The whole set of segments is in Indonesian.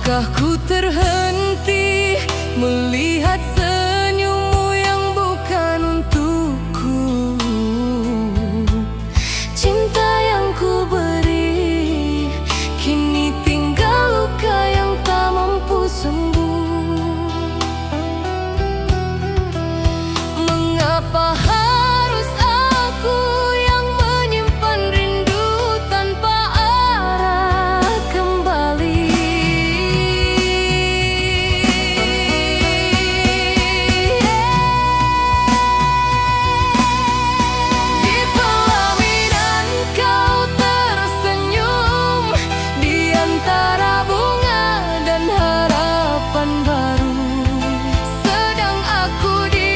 Apakah ku terhenti melihat senyummu yang bukan untukku? Cinta yang ku beri kini tinggal luka yang tak mampu sembuh. Mengapa harus aku yang menyimpan rindu tanpa arah kembali? Di pelaminan kau tersenyum, di antara bunga dan harapan baru. Sedang aku di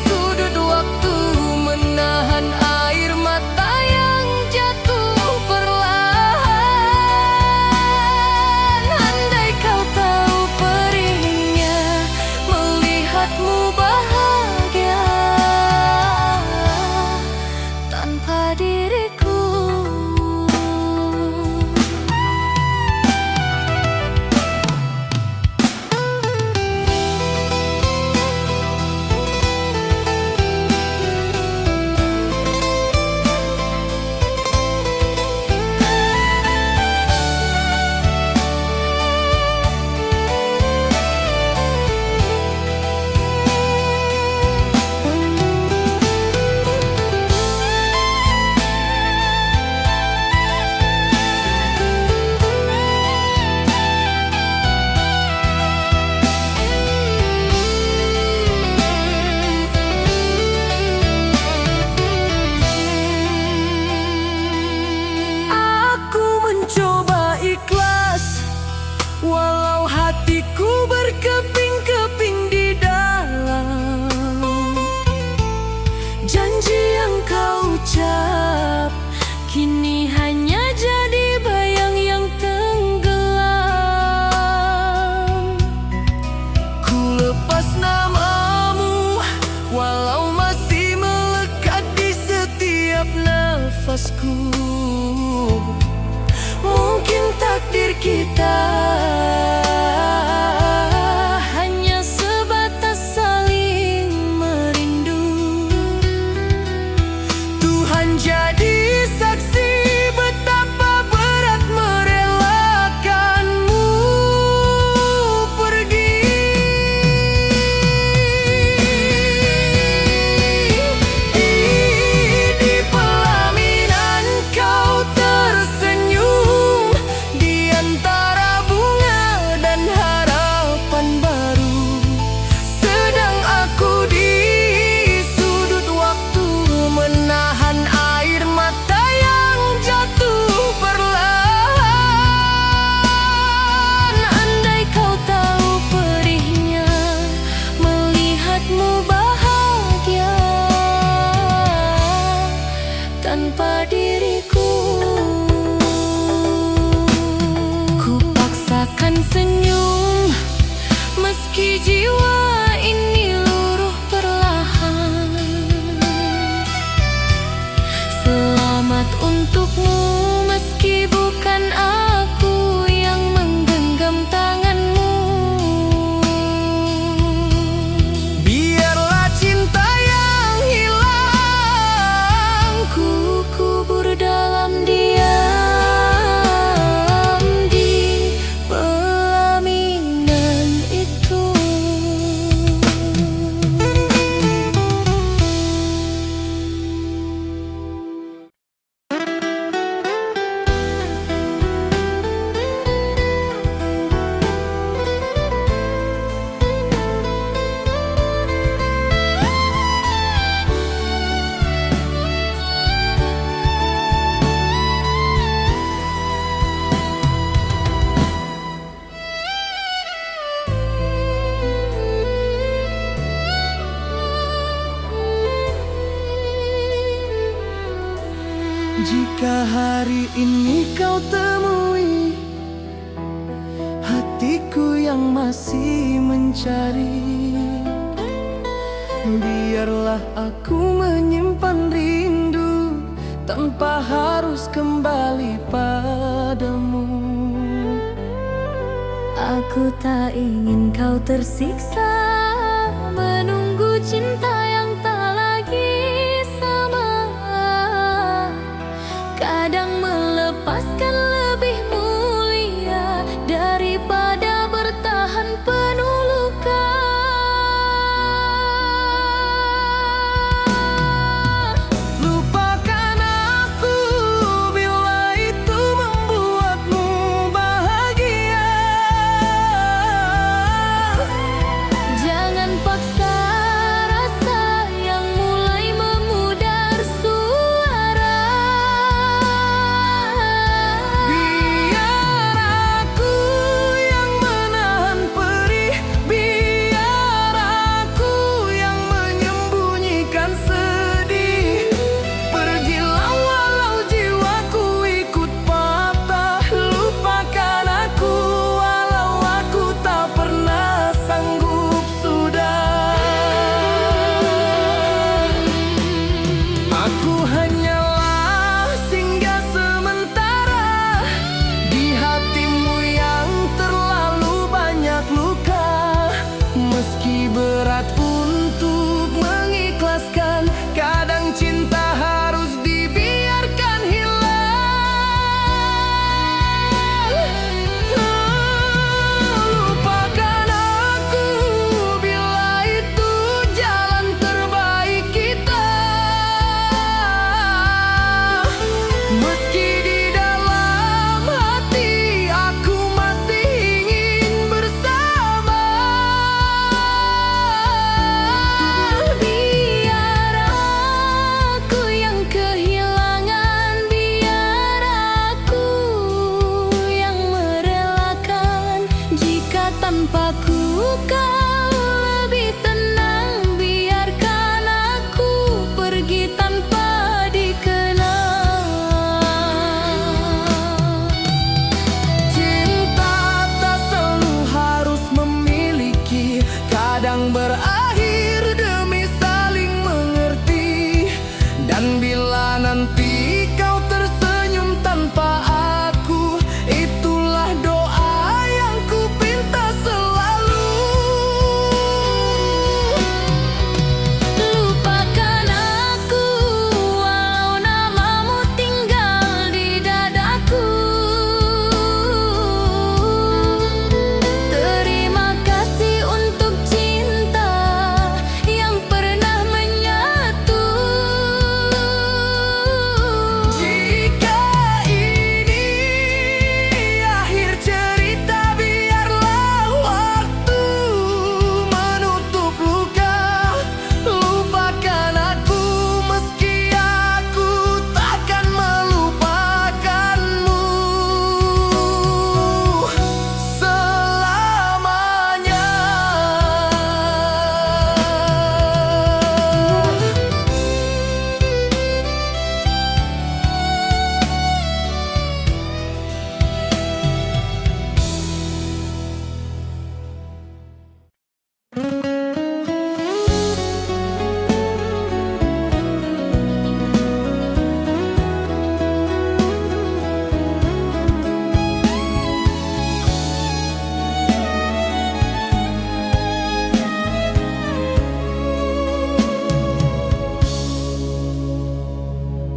sudut waktu menahan air mata yang jatuh perlahan. Andai kau tahu perihnya melihatmu bahagia tanpa diriku. Aku mencoba ikhlas, walau hatiku berkeping-keping di dalam. Janji yang kau ucap kini hanya jadi bayang yang tenggelam. Ku lepas namamu, walau masih melekat di setiap nafasku. Mungkin takdir kita hanya sebatas saling merindu. Tuhan jadi saksi betapa berat merelakanmu pergi. Di pelaminan kau tersenyum, di antara bunga dan harapan baru. Sedang aku di sudut waktu menahan air mata yang jatuh perlahan. Andai kau tahu perihnya melihatmu bahagia tanpa diriku. Ku paksakan senyum meski jiwa ini luruh perlahan. Selamat untukmu meski bukan aku yang menggenggam tanganmu. Biarlah cinta yang hilang ku kubur dalam diam di pelaminan itu. Jika hari ini kau temui hatiku yang masih mencari, biarlah aku menyimpan rindu tanpa harus kembali padamu. Aku tak ingin kau tersiksa menunggu cinta yang tak lagi sama. Kadang melepaskan lebih mulia daripada bertahan penuh luka. Lupakan aku bila itu membuatmu bahagia. Jangan paksa rasa yang mulai memudar suara. Biar aku yang menahan perih, biar aku yang menyembunyikan sedih. Pergilah walau jiwaku ikut patah. Lupakan aku walau aku tak pernah sanggup sudah. Aku hanyalah singgah sementara di hatimu yang terlalu banyak luka. Meski berat untuk mengikhlaskan, kadang cinta harus dibiarkan hilang. Lupakan aku bila itu jalan terbaik kita. Meski di dalam hati aku masih ingin bersama. Biar aku yang kehilangan, biar aku yang merelakan. Jika tanpaku kau lebih tenang, biarkan aku pergi tanpa dikenal. Cinta tak selalu harus memiliki, kadang berakhir demi saling mengerti. Dan bila nanti kau tersenyum tanpa aku, itulah doa yang ku pinta selalu. Lupakan aku walau namamu tinggal di dadaku. Terima kasih untuk cinta yang pernah menyatu. Jika ini akhir cerita, biarlah waktu menutup luka. Lupakan aku meski aku takkan melupakanmu selamanya.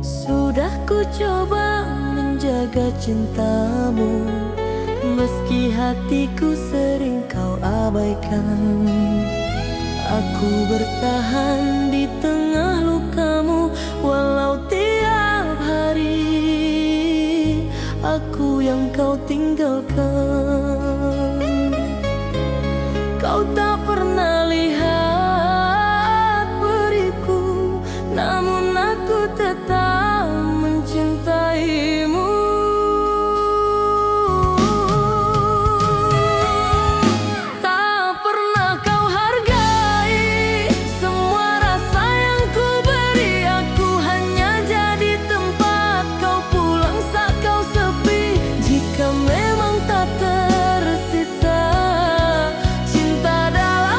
Sudah ku coba menjaga cintamu, meski hatiku sering kau abaikan. Aku bertahan di tengah lukamu, walau tiap hari aku yang kau tinggalkan. Kau tak pernah lihat periku, namun aku tetap mencintaimu. Tak pernah kau hargai semua rasa yang ku beri. Aku hanya jadi tempat kau pulang saat kau sepi. Jika memang tak tersisa cinta dalam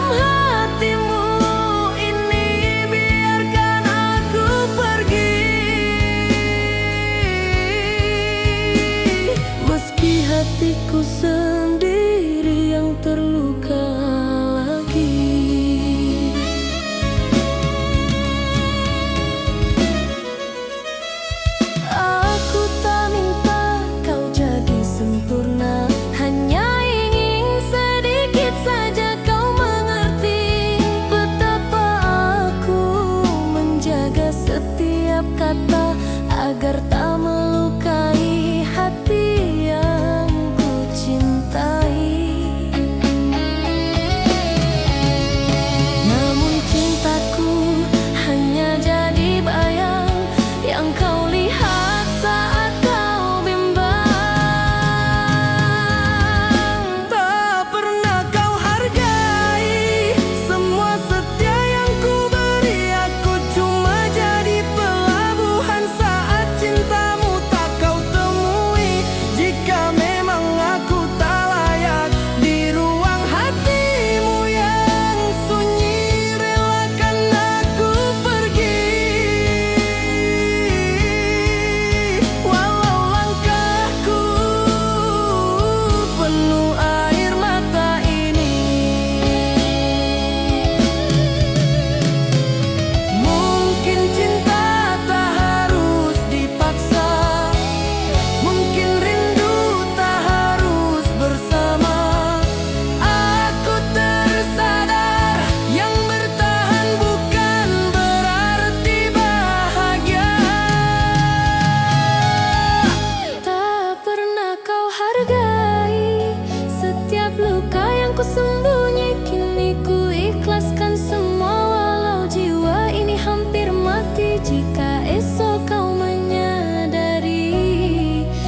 hargai setiap luka yang ku sembunyi. Kini ku ikhlaskan semua walau jiwa ini hampir mati. Jika esok kau menyadari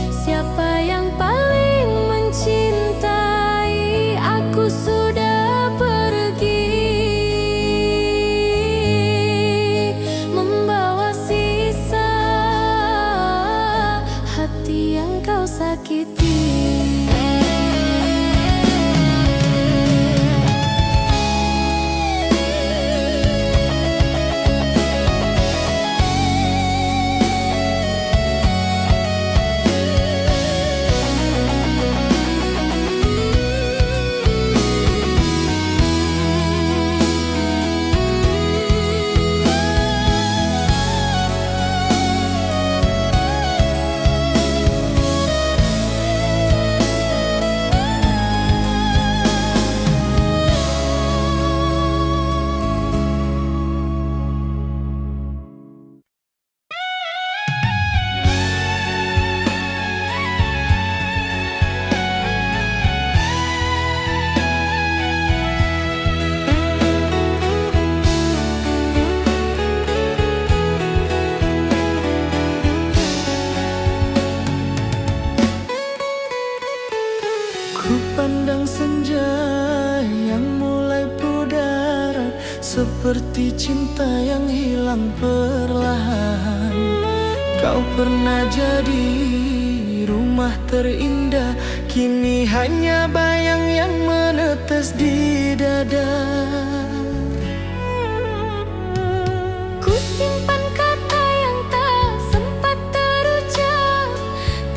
siapa yang paling mencintai, aku sudah pergi membawa sisa hati yang kau sakiti. Ku pandang senja yang mulai pudar, seperti cinta yang hilang perlahan. Kau pernah jadi rumah terindah, kini hanya bayang yang menetes di dada. Ku simpan kata yang tak sempat terucap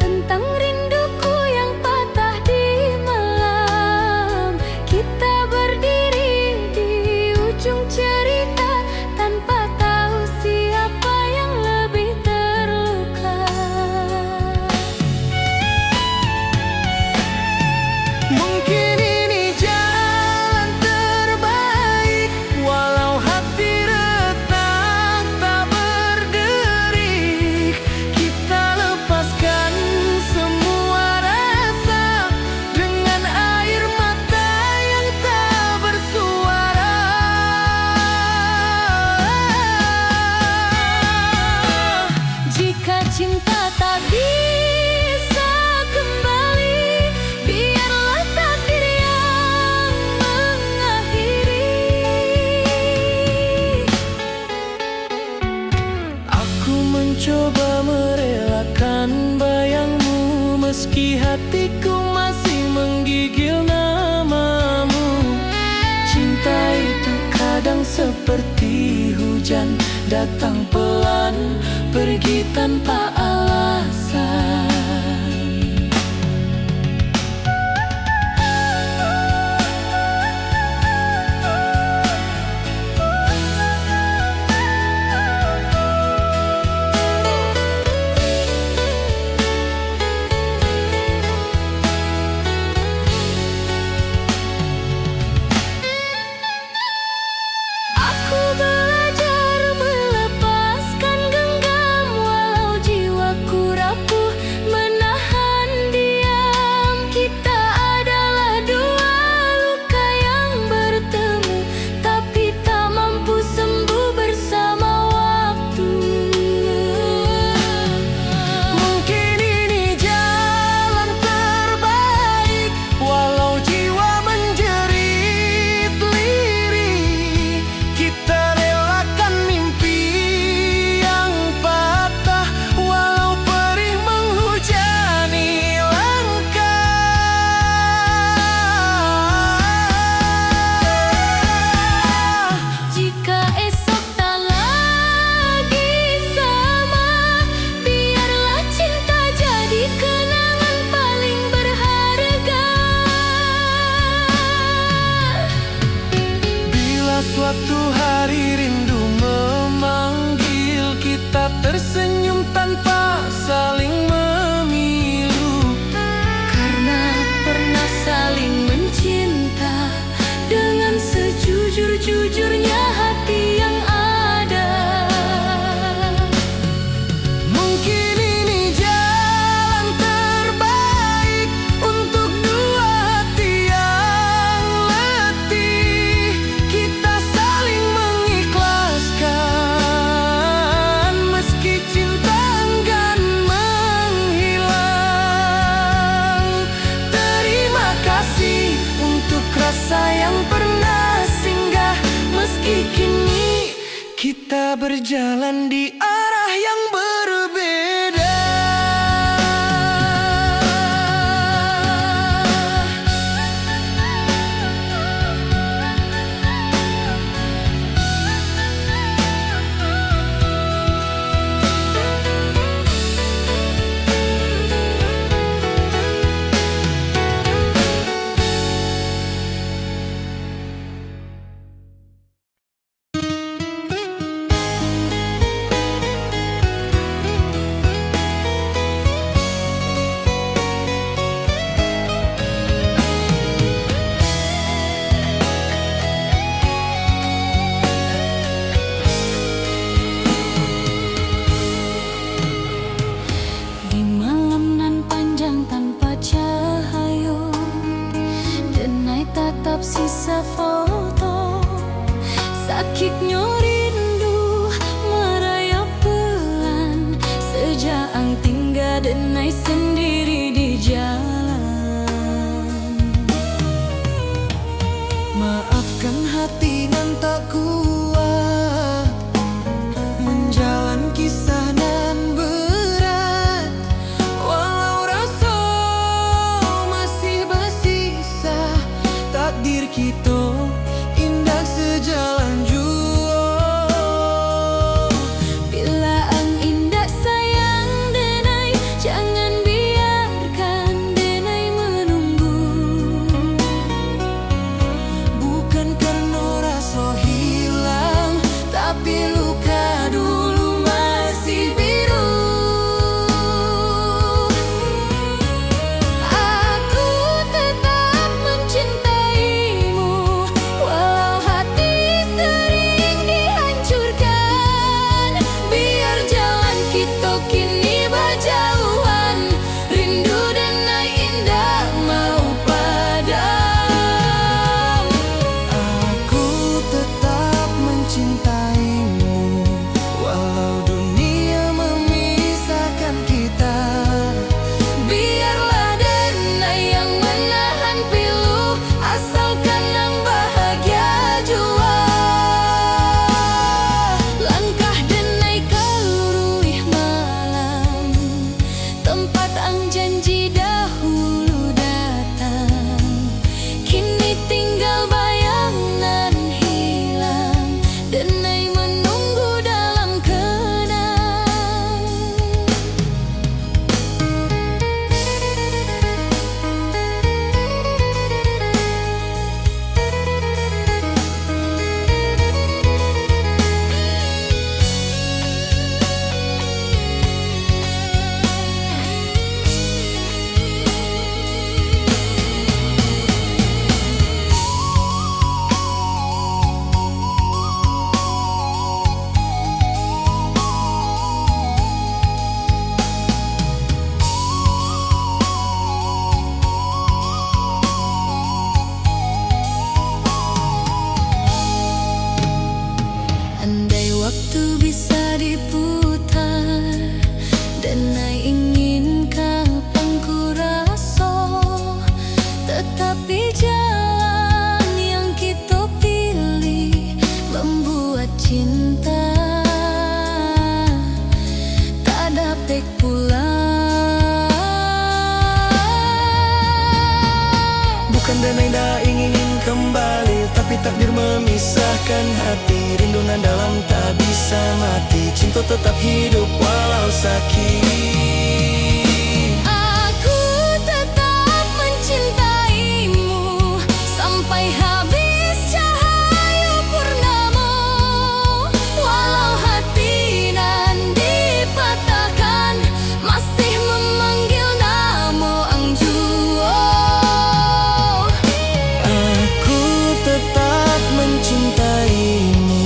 tentang rinduku yang patah di malam. Kita berdiri di ujung cerita tanpa tahu siapa yang lebih terluka. Mungkin ini jalan terbaik, walau hati retak tak berderik. Kita lepaskan semua rasa dengan air mata yang tak bersuara. Jika cinta tak bisa kembali, biarlah takdir yang mengakhiri. Aku mencoba merelakan bayangmu, meski hatiku masih menggigil namamu. Cinta itu kadang seperti hujan, datang pelan, pergi tanpa alasan. Aku belajar melepaskan genggam walau jiwaku rapuh. kita berjalan di arah yang berbeda. Sisa foto sakitnya rindu merayap pelan sejak ang tinggal denai sendiri di jalan. Maafkan hati nan tak kuat menjalan kisah nan berat, walau rasa masih bersisa. Takdir kita indah sejalan jua. Bila ang indah sayang denai, jangan biarkan denai menunggu. Bukan karena rasa hilang, tapi luka dulu masih biru. Aku tetap mencintaimu walau hati sering dihancurkan. Biar jalan kita kini berjauhan, rindu denai indah mau padam. Aku tetap mencintaimu walau dunia memisahkan kita. Biarlah denai yang menahan pilu, asalkan ang bahagia jua. Langkah denai keluruh malam, tempat ang janji dahulu datang. Kini tinggal bayangan hilang, denai menunggu dalam kenang. Andai waktu bisa diputar, denai ingin kapan ku rasa. Tetapi jalan yang kita pilih membuat cinta tak dapat pulang. Bukan denai dah ingin kembali, tapi takdir memisahkan hati. Rindunan dalam tak bisa mati, cinta tetap hidup walau sakit. Aku tetap mencintaimu sampai habis cahaya purnama. Walau hati nan dipatahkan, masih memanggil nama ang jua. Aku tetap mencintaimu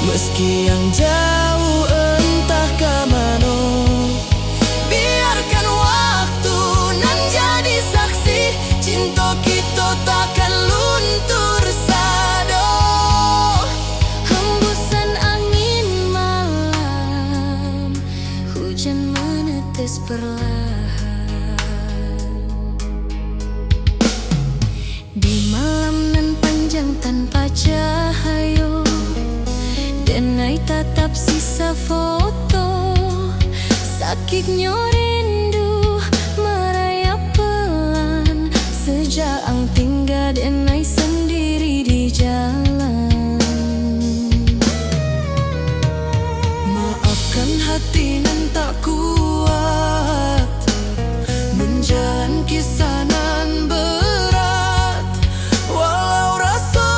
meski yang jauh entah ke mana. denai tatap sisa foto. Sakitnya rindu merayap pelan sejak ang tinggal denai sendiri di jalan. Maafkan hati nan tak kuat menjalan kisah nan berat. Walau rasa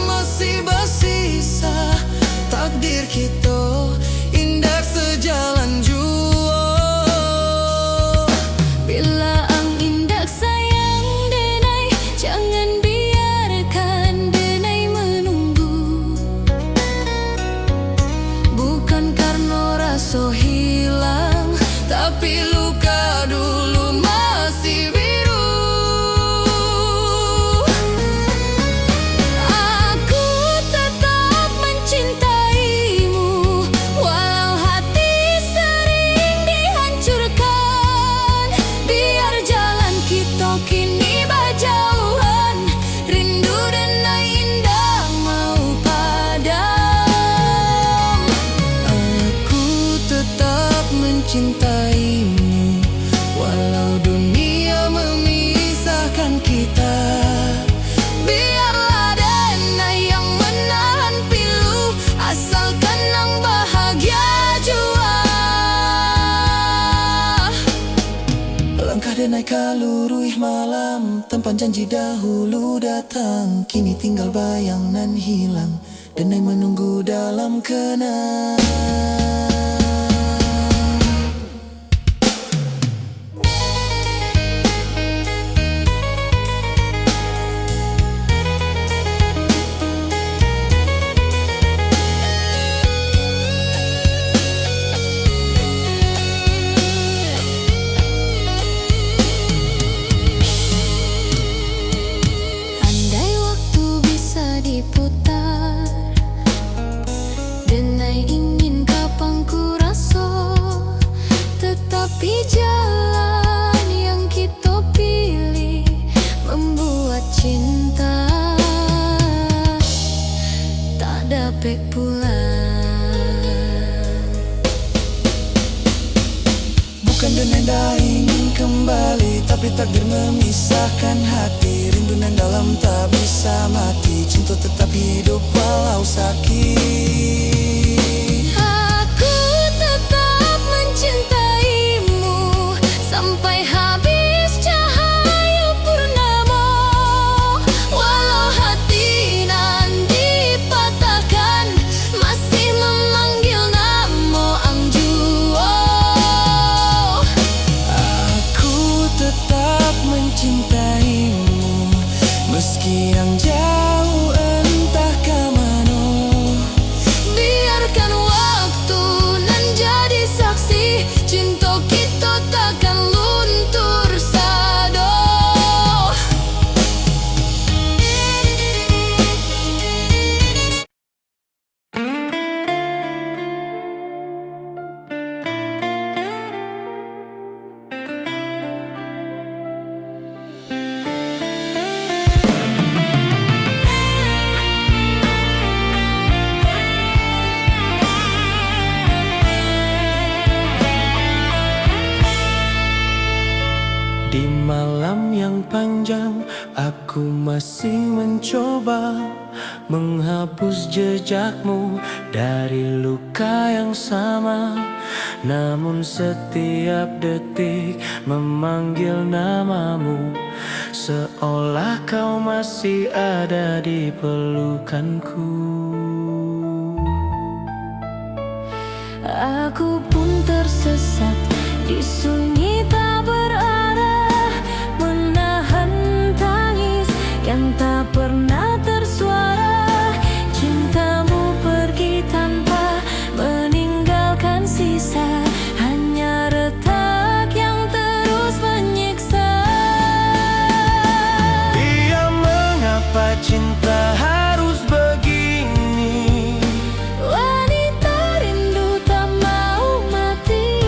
masih bersisa, takdir kita indah sejalan jua. Bila ang indah sayang denai, jangan biarkan denai menunggu. Bukan karena rasa hilang, tapi luka dulu masih biru. Aku tetap mencintaimu, walau hati sering dihancurkan. Biar jalan kita kini berjauhan, rindu denai indah mau padam. Aku tetap mencintaimu, walau dunia memisahkan kita. Biarlah denai yang menahan pilu, asalkan ang bahagia jua. Langkah denai kalurui malam, tempat janji dahulu datang. Kini tinggal bayang nan hilang, denai menunggu dalam kenang. Andai waktu bisa diputar, denai ingin kapan ku rasa. Tetapi jalan yang kita pilih membuat cinta tak dapat pulang. Bukan denai dah ingin kembali, tapi takdir memisahkan hati. Rindu nan dalam tak bisa mati, cinta tetap hidup walau sakit. Aku tetap mencintaimu sampai habis cahaya purnama. Walau hati nan dipatahkan, masih memanggil nama ang jua. Aku tetap mencintaimu, meski yang jauh entah ke mana. Biarkan waktu nan jadi saksi, cinta kita takkan luntur sado. Di malam yang panjang, aku masih mencoba menghapus jejakmu dari luka yang sama. Namun setiap detik memanggil namamu, seolah kau masih ada di pelukanku. Aku pun tersesat di sunyi tak berarah, menahan tangis yang tak pernah tersuara. Cintamu pergi tanpa meninggalkan sisa, hanya retak yang terus menyiksa. Dia mengapa cinta harus begini? Wanita rindu tak mau mati.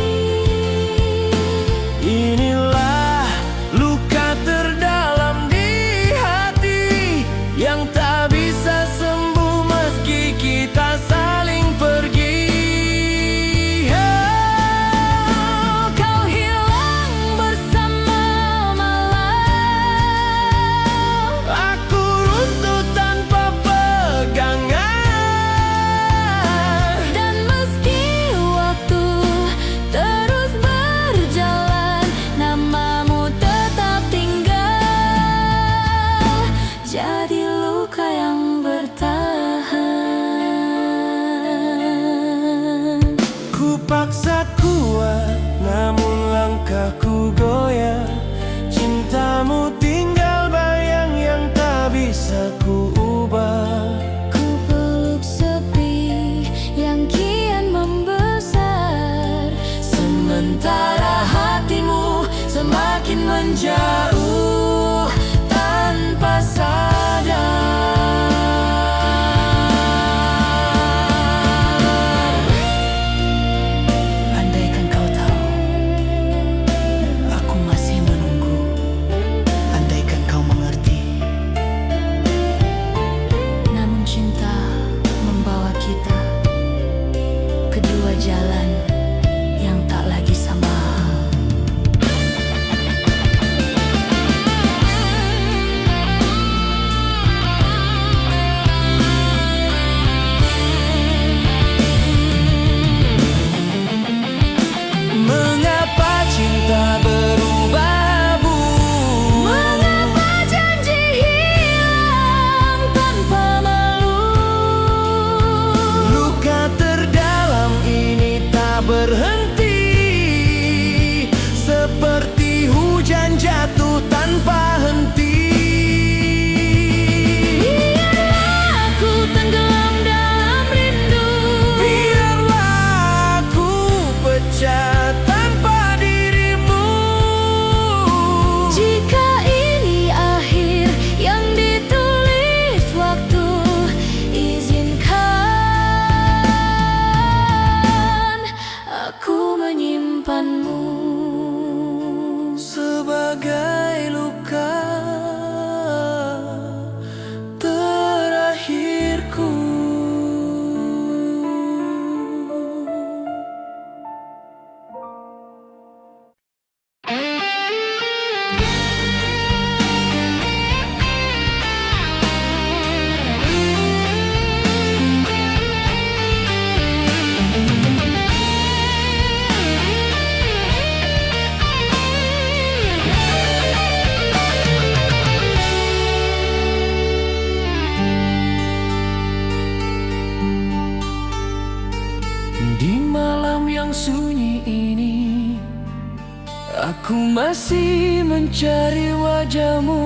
masih mencari wajahmu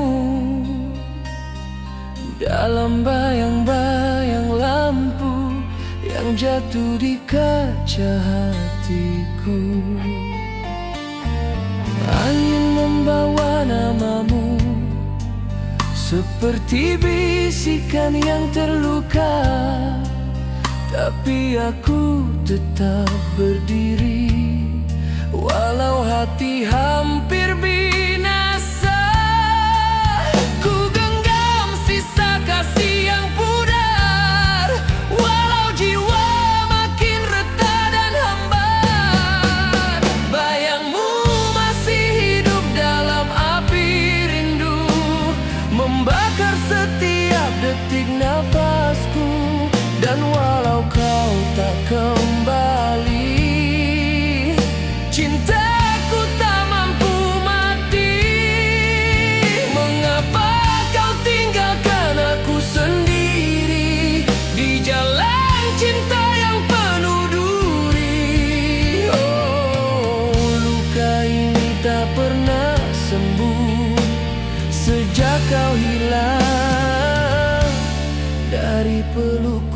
dalam bayang-bayang lampu yang jatuh di kaca hatiku. Angin membawa namamu seperti bisikan yang terluka, tapi aku tetap berdiri walau hati hampir binasa. Ku genggam sisa kasih yang pudar, walau jiwa makin reta dan hambar. Bayangmu masih hidup dalam api rindu, membakar setiap detik nafasku. Dan walau kau tak kembali, cintaku tak mampu mati. Mengapa kau tinggalkan aku sendiri di jalan cinta yang penuh duri? Oh, luka ini tak pernah sembuh sejak kau hilang dari pelukku.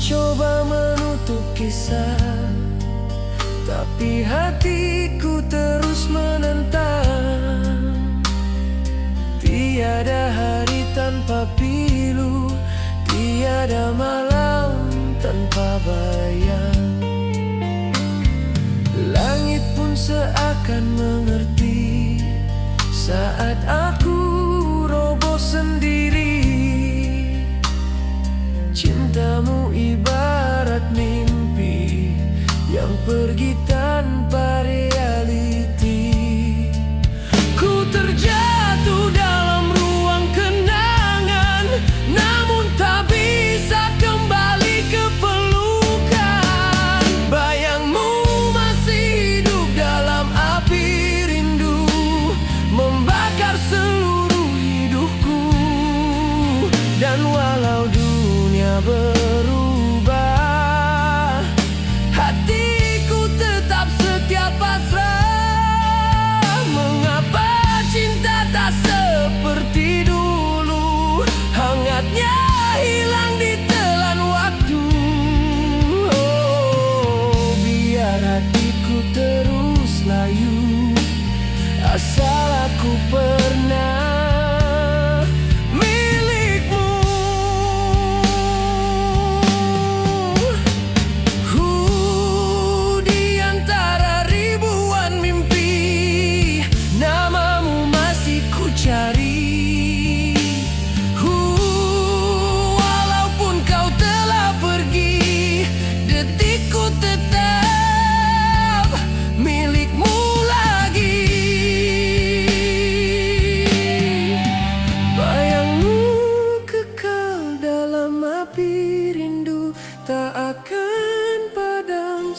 Coba menutup kisah, tapi hatiku terus menentang. Tiada hari tanpa pilu, tiada malam tanpa bayang. Langit pun seakan mengerti saat aku roboh sendiri. Cintamu ibarat mimpi yang pergi tanpa realiti. Ku terjatuh dalam ruang kenangan, namun tak bisa kembali ke pelukan. Bayangmu masih hidup dalam api rindu, membakar seluruh hidupku. Dan walau berubah, hatiku tetap setia pasrah. Mengapa cinta tak seperti dulu, hangatnya hilang ditelan waktu. Oh, biar hatiku terus layu, asal aku pernah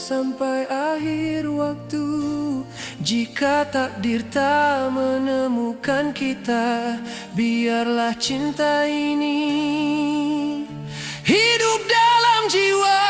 sampai akhir waktu. Jika takdir tak menemukan kita, biarlah cinta ini hidup dalam jiwa.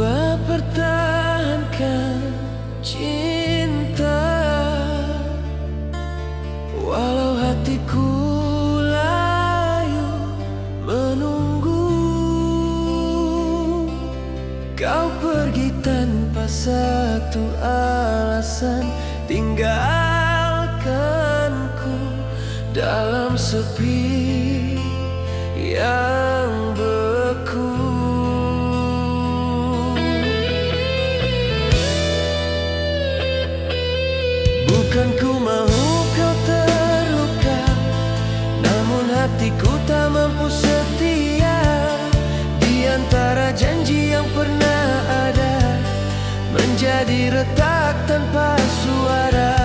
Coba pertahankan cinta, walau hatiku layu menunggu. Kau pergi tanpa satu alasan, tinggalkanku dalam sepi yang beku. Bukan ku mau kau terluka, namun hatiku tak mampu setia. Di antara janji yang pernah ada, menjadi retak tanpa suara.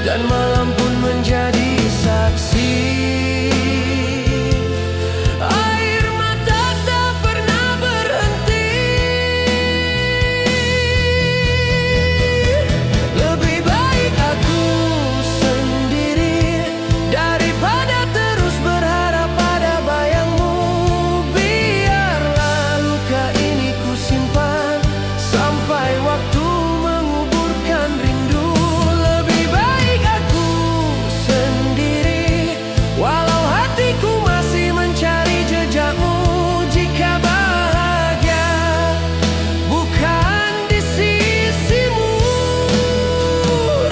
Dan malam pun menjadi saksi. Air mata tak pernah berhenti. Lebih baik aku sendiri daripada terus berharap pada bayangmu. Biarlah luka ini ku simpan sampai waktu menguburkan rindu. Lebih baik aku sendiri, walau hatiku masih mencari jejakmu. Jika bahagia bukan di sisimu,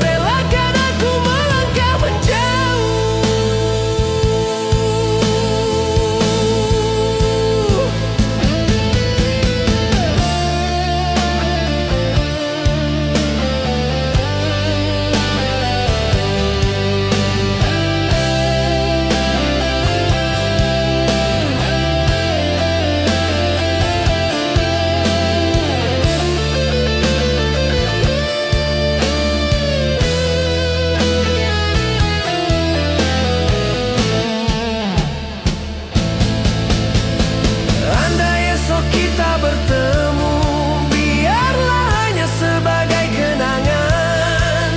relakan aku melangkah menjauh. Andai esok kita bertemu, biarlah hanya sebagai kenangan.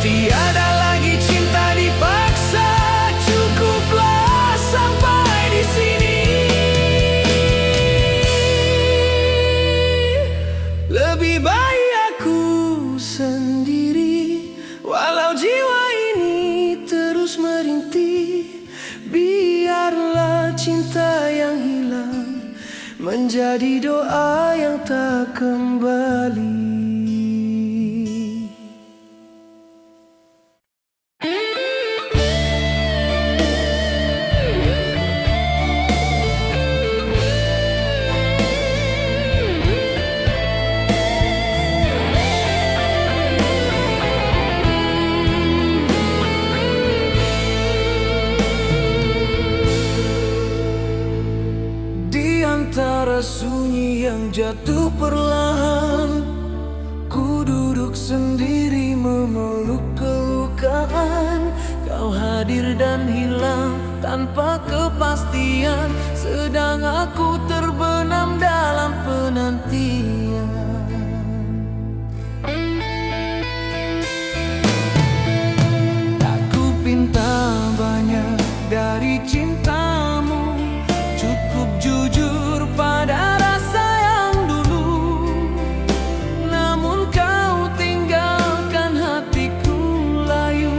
Tiada lagi cinta dipaksa, cukuplah sampai di sini. Lebih baik aku sendiri, walau jiwa ini terus merintih. Biarlah cinta yang hilang menjadi doa yang tak kembali. Di antara sunyi yang jatuh perlahan, ku duduk sendiri memeluk kelukaan. Kau hadir dan hilang tanpa kepastian, sedang aku terbenam dalam penantian. Aku pinta banyak dari cintamu, cukup jujur pada rasa yang dulu. Namun kau tinggalkan hatiku layu,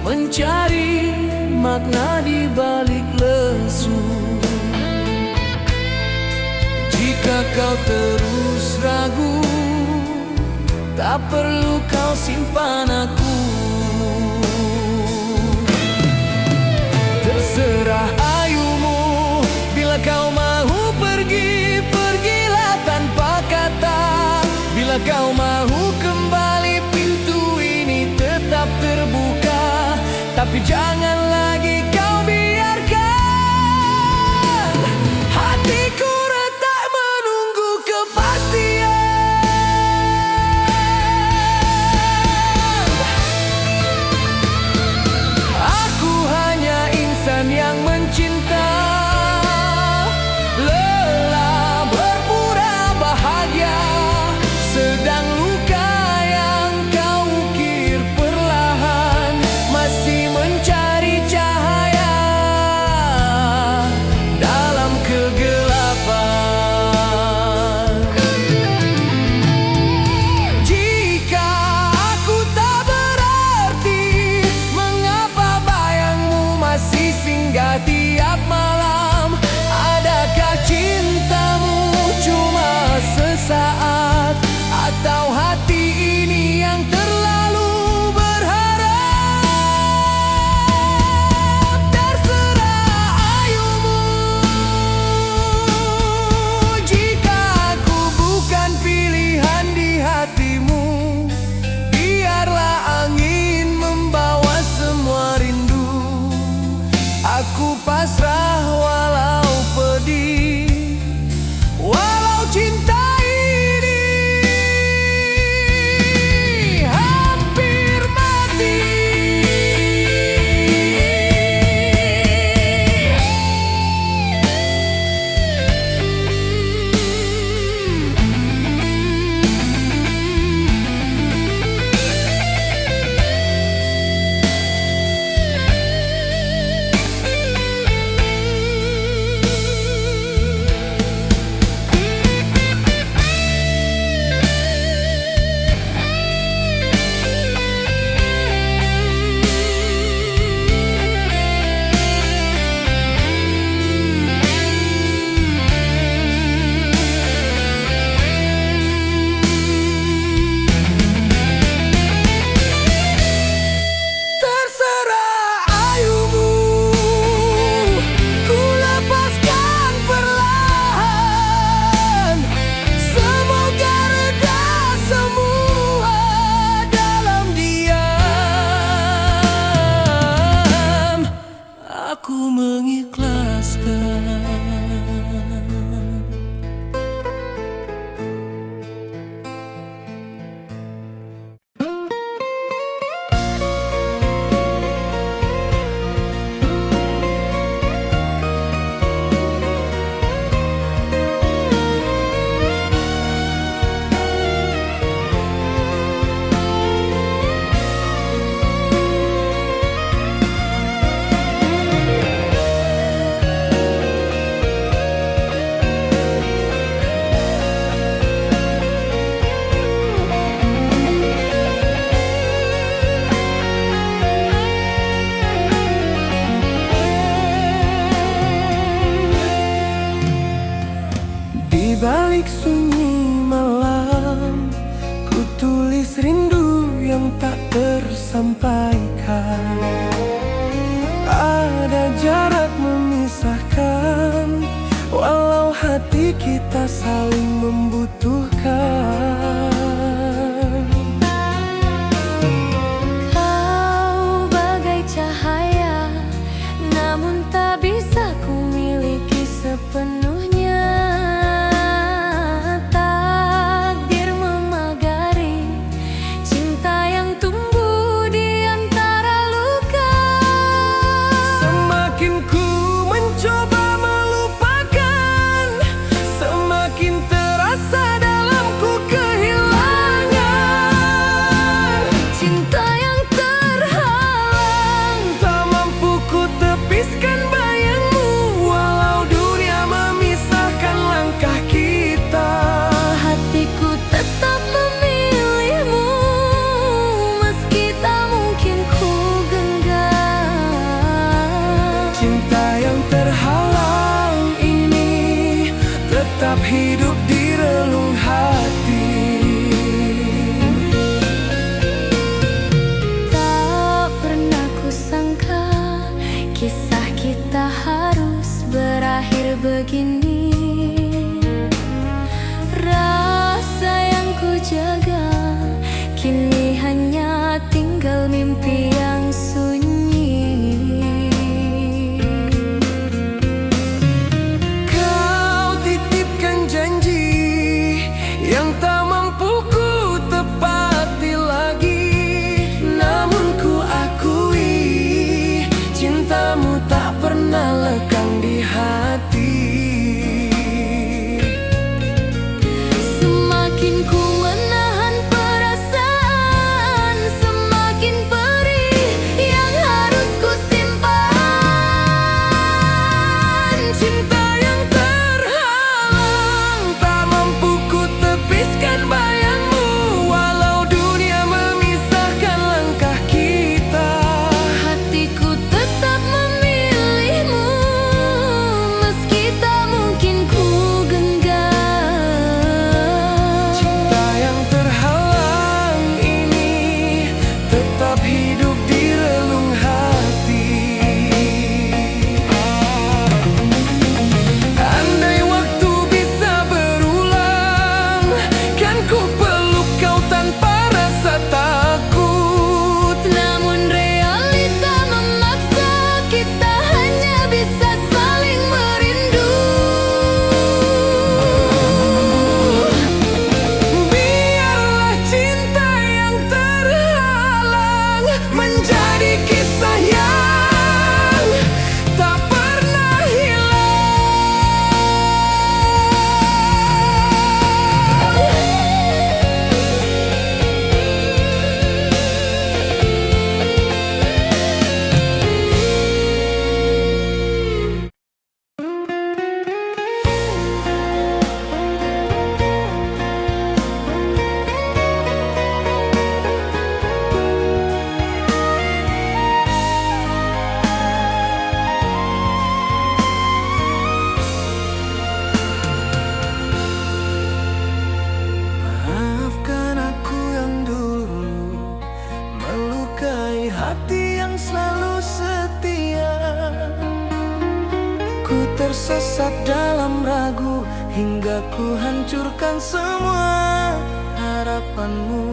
mencari makna di balik lesu. Jika kau terus ragu, tak perlu kau simpan aku. Terserah ayumu, bila kau mau pergi, pergilah tanpa kata. Bila kau mau kembali, pintu ini tetap terbuka. Tapi jangan lagi kau biarkan hatiku retak menunggu kepastian. Aku hanya insan yang mencinta, lelah berpura bahagia, sedang luka yang kau ukir perlahan masih mencari balik sunyi malam, ku tulis rindu yang tak tersampaikan. Ada jarak memisahkan, walau hati kita saling membutuhkan. Kau bagai cahaya, namun tak bisa ku miliki sepenuhnya. Takdir memagari cinta yang tumbuh di antara luka. Semakin ku mencoba melupakan, semakin terasa dalamku kehilangan. Cinta yang terhalang, Tak mampu ku tepiskan bayangmu, walau dunia memisahkan langkah kita. hatiku tetap memilihmu, meski tak mungkin ku genggam. Cinta yang terhalang ini tetap hidup di relung hati. Tak pernah kusangka kisah kita harus berakhir begini. Rasa yang ku jaga kini hanya tinggal mimpi yang sunyi. Kau titipkan janji yang tak mampu ku tepati lagi, namun ku akui cintamu tak pernah lekang di hati. Semakin ku menahan perasaan, semakin perih yang harus ku simpan. Cinta yang terhalang, tak mampu ku tepiskan bayangmu, walau dunia memisahkan langkah kita. Hatiku tetap memilihmu, meski tak mungkin ku genggam. Cinta yang terhalang ini tetap hidup di relung hati. Andai waktu bisa berulang, kan ku peluk kau tanpa rasa takut. Namun realita memaksa kita hanya bisa saling merindu. Biarlah cinta yang terhalang menjadi kisah yang tak pernah hilang. Maafkan aku yang dulu melukai hati yang selalu setia. Ku tersesat dalam ragu hingga ku hancurkan semua harapanmu.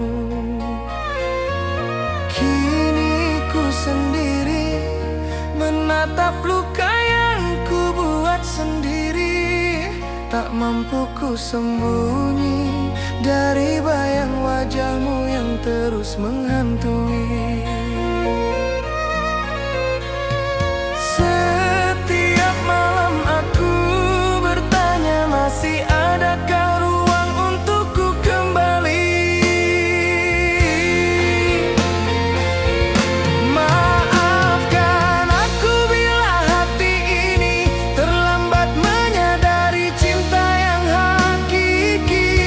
Kini ku sendiri menatap luka yang ku buat sendiri. Tak mampu ku sembunyi dari bayang wajahmu yang terus menghantui. Setiap malam aku bertanya, masih adakah ruang untukku kembali? Maafkan aku bila hati ini terlambat menyadari cinta yang hakiki.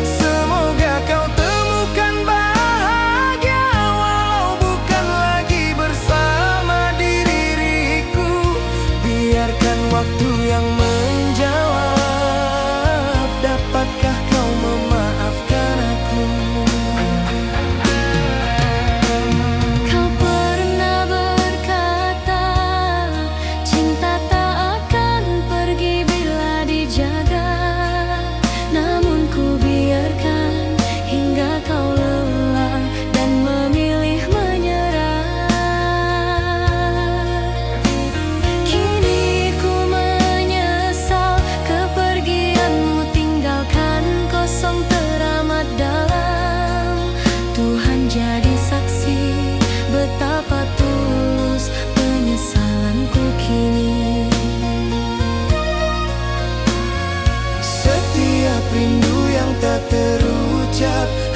Semoga kau temukan bahagia walau rindu yang tak terucap.